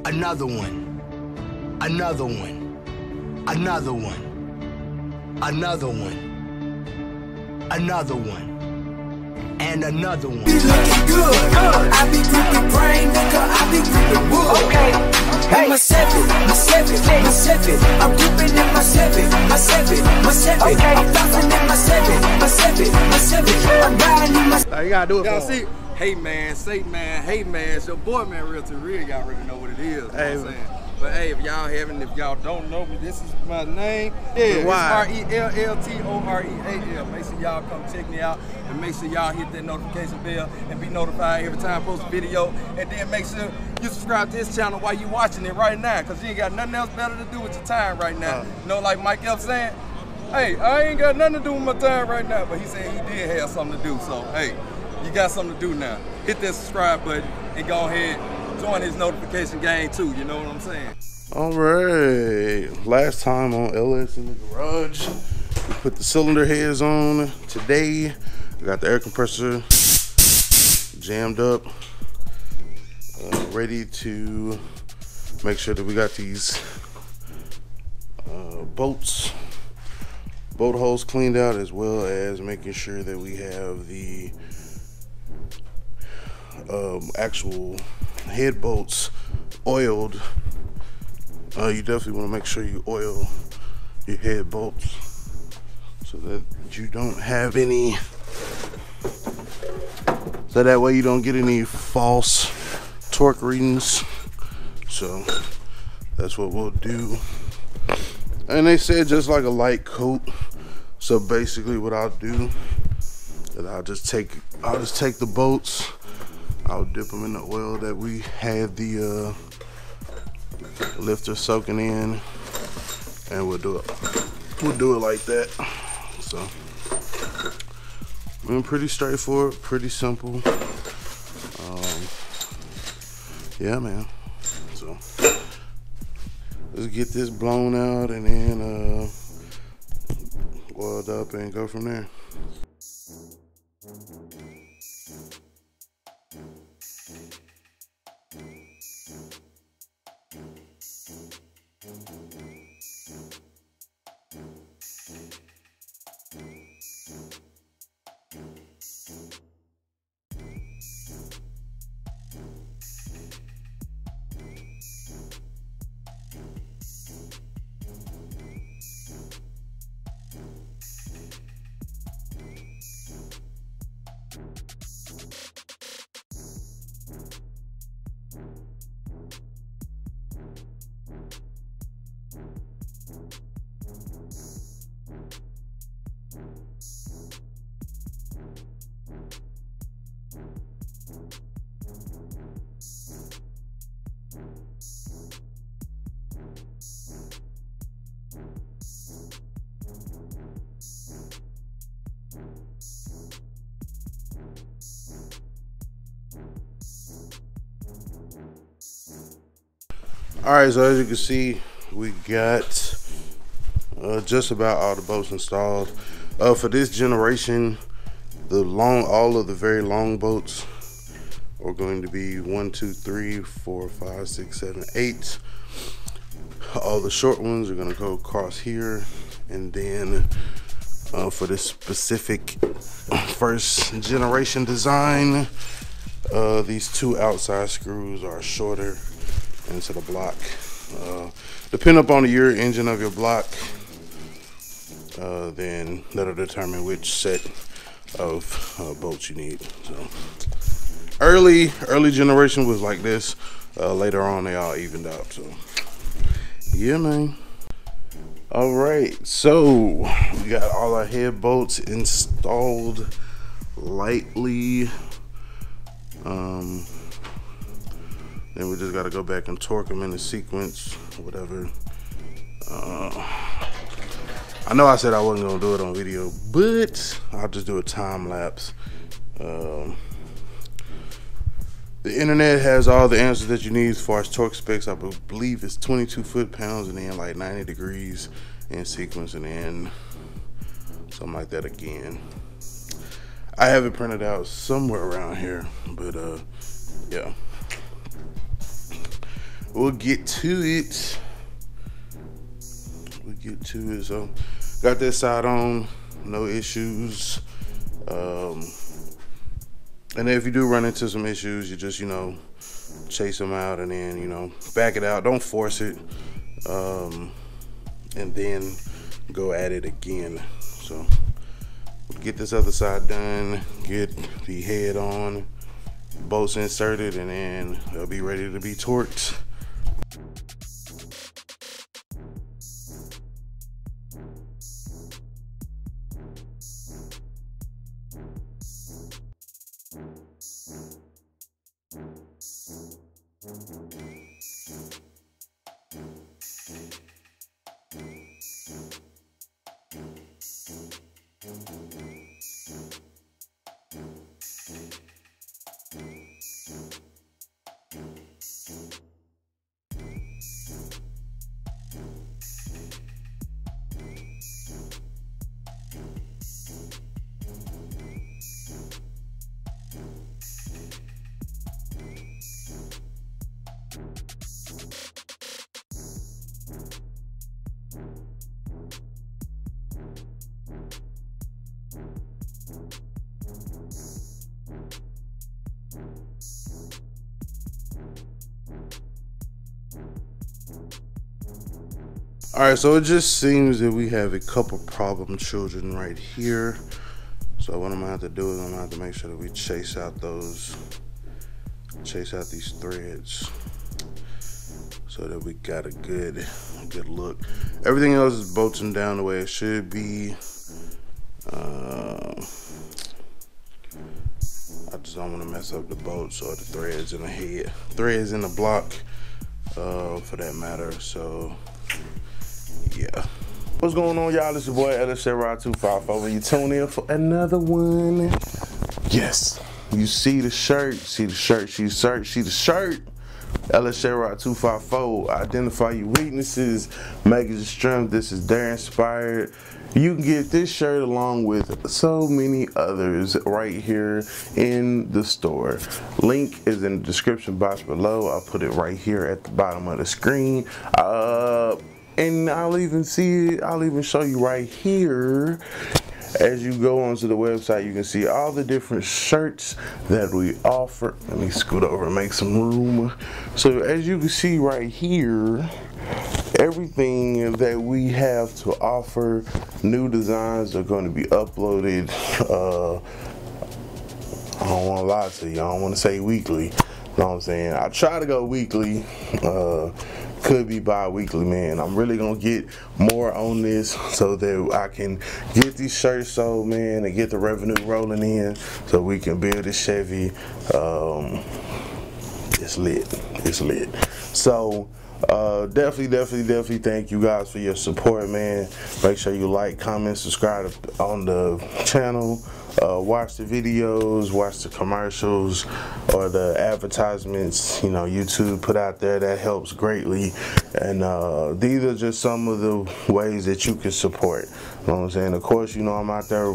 Another one. Another one. Another one. Another one. Another one. And another one. Be looking good. I be gripping brain, nigga. I be gripping wood. Okay. Hey. My seven. I'm gripping in my seven. Okay. I'm flossing in my seven. I'm riding in my. Now you gotta do it. Y'all see? Hey man, say man, hey man, it's your boy man, Real to Real. Y'all already know what it is. Hey, you know what I'm saying? But hey, if y'all don't know me, this is my name. Yeah, it's RELLTOREAL. Make sure y'all come check me out, and make sure y'all hit that notification bell and be notified every time I post a video. And then make sure you subscribe to this channel while you watching it right now, cause you ain't got nothing else better to do with your time right now. You know, like Mike F saying, hey, I ain't got nothing to do with my time right now, but he said he did have something to do. So hey, you got something to do now. Hit that subscribe button and go ahead. Join his notification gang too, you know what I'm saying? All right, last time on LS in the Garage, we put the cylinder heads on. Today, we got the air compressor jammed up, ready to make sure that we got these boat holes cleaned out, as well as making sure that we have the actual head bolts oiled. You definitely want to make sure you oil your head bolts so that you don't have any, so that way you don't get any false torque readings. So that's what we'll do. And they said just like a light coat. So basically what I'll do is I'll just take the bolts, I'll dip them in the oil that we had the lifter soaking in, and we'll do it like that. So pretty straightforward, pretty simple. Yeah, man. So let's get this blown out and then oiled up and go from there. All right, so as you can see, we got just about all the bolts installed. For this generation, all of the very long boats are going to be 1, 2, 3, 4, 5, 6, 7, 8. All the short ones are going to go across here, and then for this specific first generation design, these two outside screws are shorter into the block. Depending upon the year engine of your block, then that'll determine which set of bolts you need. So early generation was like this. Later on they all evened out. So yeah, man. All right, so we got all our head bolts installed lightly. Then we just got to go back and torque them in the sequence, whatever. I know I said I wasn't gonna do it on video, but I'll just do a time lapse. The internet has all the answers that you need as far as torque specs. I believe it's 22 foot-pounds and then like 90 degrees in sequence, and then something like that again. I have it printed out somewhere around here, but yeah. we'll get to it. So got that side on, no issues. And if you do run into some issues, you just, you know, chase them out and then, you know, back it out. Don't force it. And then go at it again. So get this other side done, get the head on, bolts inserted, and then they'll be ready to be torqued. All right, so it just seems that we have a couple problem children right here. So what I'm gonna have to do is I'm gonna have to make sure that we chase out these threads so that we got a good look. Everything else is bolting down the way it should be. I just don't want to mess up the bolts or the threads in the head, threads in the block, for that matter. So yeah. What's going on, y'all? It's your boy SCARIEST. You tune in for another one. Yes, you see the shirt, see the shirt, see the shirt, see the shirt. SCARIEST. Identify your weaknesses, make it your strength. This is Dare Inspired. You can get this shirt along with so many others right here in the store. Link is in the description box below. I'll put it right here at the bottom of the screen. And I'll even show you right here. As you go onto the website, you can see all the different shirts that we offer. Let me scoot over and make some room. So as you can see right here, everything that we have to offer, new designs are going to be uploaded. I don't want to lie to you. I don't want to say weekly. You know what I'm saying? I try to go weekly. Could be bi-weekly, man. I'm really gonna get more on this so that I can get these shirts sold, man, and get the revenue rolling in so we can build a Chevy. It's lit. So definitely thank you guys for your support, man. Make sure you like, comment, subscribe on the channel. Watch the videos, watch the commercials or the advertisements, you know, YouTube put out there. That helps greatly. And these are just some of the ways that you can support. You know what I'm saying? Of course, you know, I'm out there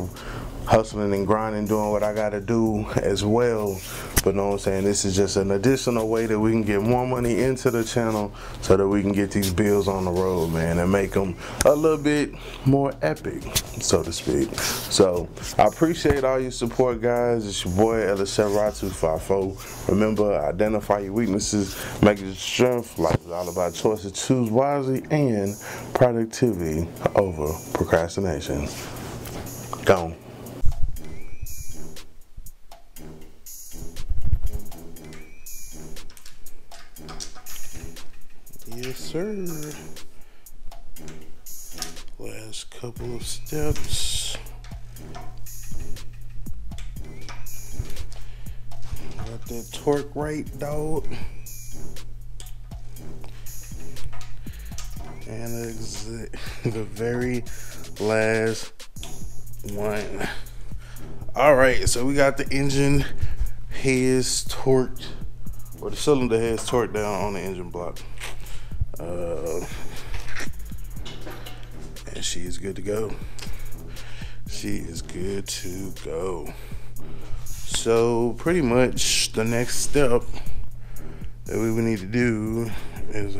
hustling and grinding, doing what I gotta do as well. But know what I'm saying, this is just an additional way that we can get more money into the channel so that we can get these bills on the road, man, and make them a little bit more epic, so to speak. So I appreciate all your support, guys. It's your boy SCARIEST. Remember, identify your weaknesses, make it your strength. Life is all about choices. Choose wisely and productivity over procrastination. Gone. Yes, sir. Last couple of steps. Got that torque right, dog. And the very last one. All right, so we got the engine heads torqued, or the cylinder heads torqued down on the engine block. And she is good to go. She is good to go. So pretty much the next step that we would need to do is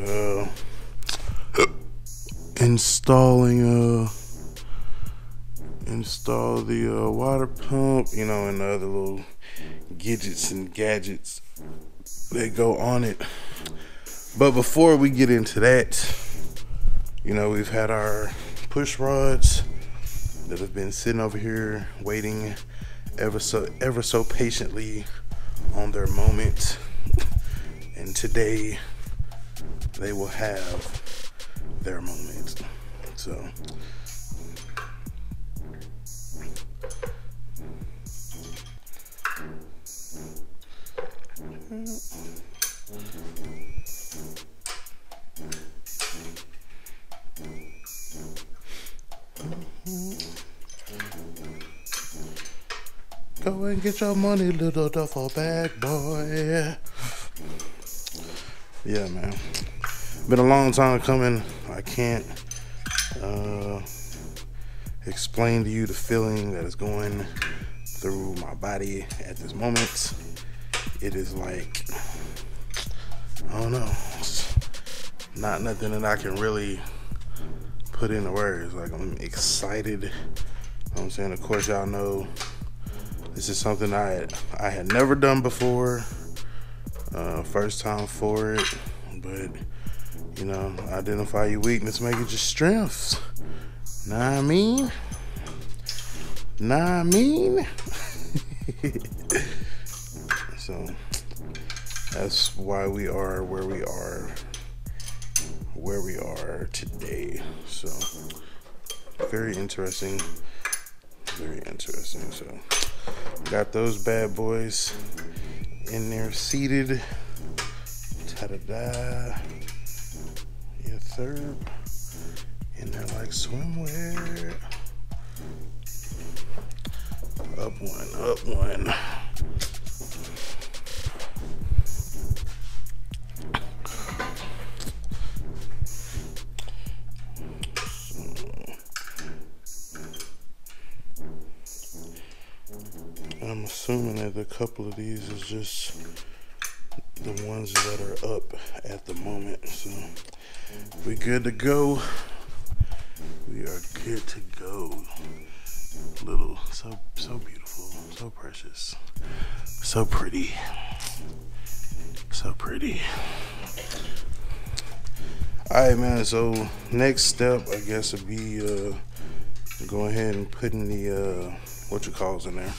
install the water pump, you know, and the other little gadgets and gadgets that go on it. But before we get into that, you know, we've had our push rods that have been sitting over here waiting ever so patiently on their moment, and today they will have their moment. So go and get your money, little duffel bag boy. Yeah, man. Been a long time coming. I can't explain to you the feeling that is going through my body at this moment. It is like, I don't know, it's not nothing that I can really put into words. Like, I'm excited. You know what I'm saying? Of course, y'all know this is something I had never done before. First time for it. But, you know, identify your weakness, make it your strengths. Know what I mean? Know what I mean? So that's why we are where we are today. So very interesting. Very interesting. So got those bad boys in there seated. Ta-da-da. Yes, sir. In there like swimwear. Up one, up one. I'm assuming that a couple of these is just the ones that are up at the moment. So we good to go. We are good to go. Little, so beautiful, so precious, so pretty, so pretty. All right, man. So next step, I guess, would be go ahead and putting the what you calls in there.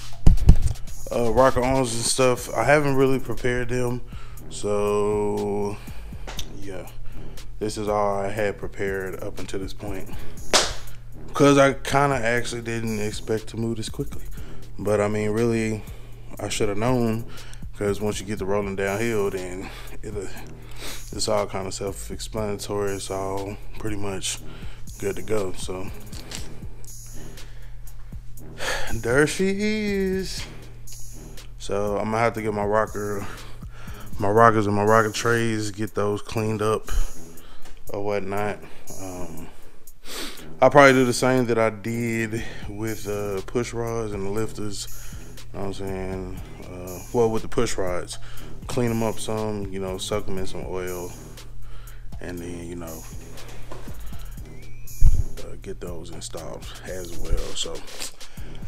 Rocker arms and stuff. I haven't really prepared them, so yeah, this is all I had prepared up until this point, because I kind of actually didn't expect to move this quickly. But I mean, really, I should have known, because once you get the rolling downhill, then it's all kind of self-explanatory. It's all pretty much good to go. So there she is. So I'm gonna have to get my rockers and my rocker trays, get those cleaned up or whatnot. I'll probably do the same that I did with push rods and the lifters. You know what I'm saying? Well, with the push rods, clean them up some, you know, suck them in some oil, and then, you know, get those installed as well. So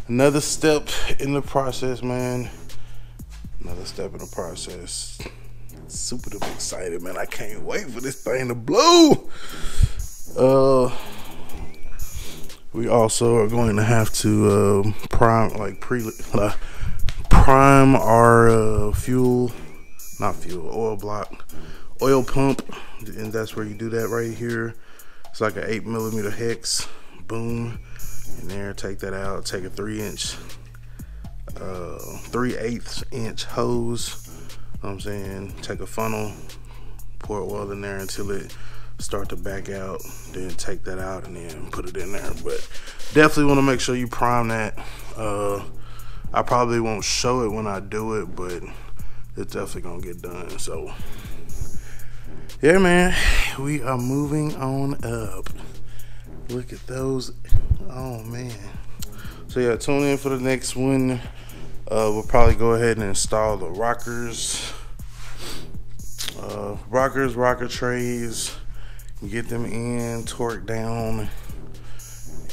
another step in the process, man. Another step in the process. Super duper excited, man. I can't wait for this thing to blow. We also are going to have to prime our oil pump, and that's where you do that right here. It's like an 8mm hex. Boom. In there, take that out. Take a 3/8 inch hose. You know what I'm saying? Take a funnel, pour oil in there until it start to back out, then take that out and then put it in there. But definitely want to make sure you prime that. I probably won't show it when I do it, but it's definitely gonna get done. So yeah, man, we are moving on up. Look at those. Oh man. So yeah, tune in for the next one. We'll probably go ahead and install the rockers. rockers, rocker trays, get them in, torque down,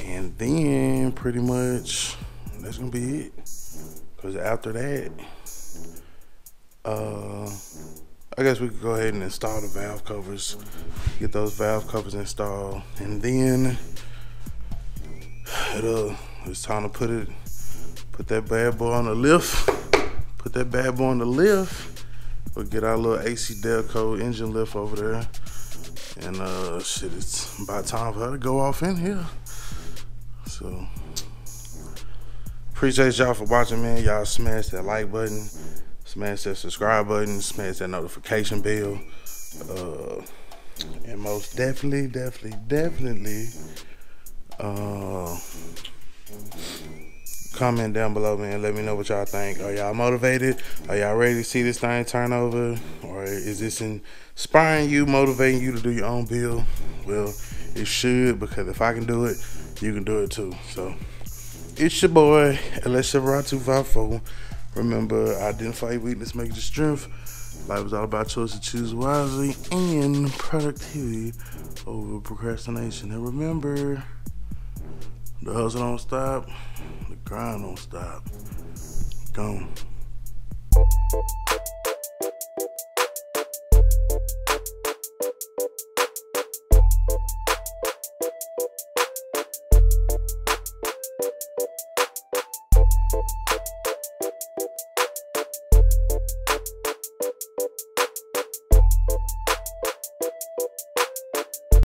and then pretty much that's gonna be it. Because after that, I guess we could go ahead and install the valve covers, get those valve covers installed, and then it's time to put that bad boy on the lift. Put that bad boy on the lift. We'll get our little AC Delco engine lift over there, and shit, it's about time for her to go off in here. So appreciate y'all for watching, man. Y'all smash that like button, smash that subscribe button, smash that notification bell, and most definitely comment down below, man. Let me know what y'all think. Are y'all motivated? Are y'all ready to see this thing turn over? Or is this inspiring you, motivating you to do your own build? Well, it should, because if I can do it, you can do it too. So it's your boy, LS254. Remember, identify your weakness, make it your strength. Life is all about choice to choose wisely and productivity over procrastination. And remember, the hustle don't stop, the grind don't stop. Gone.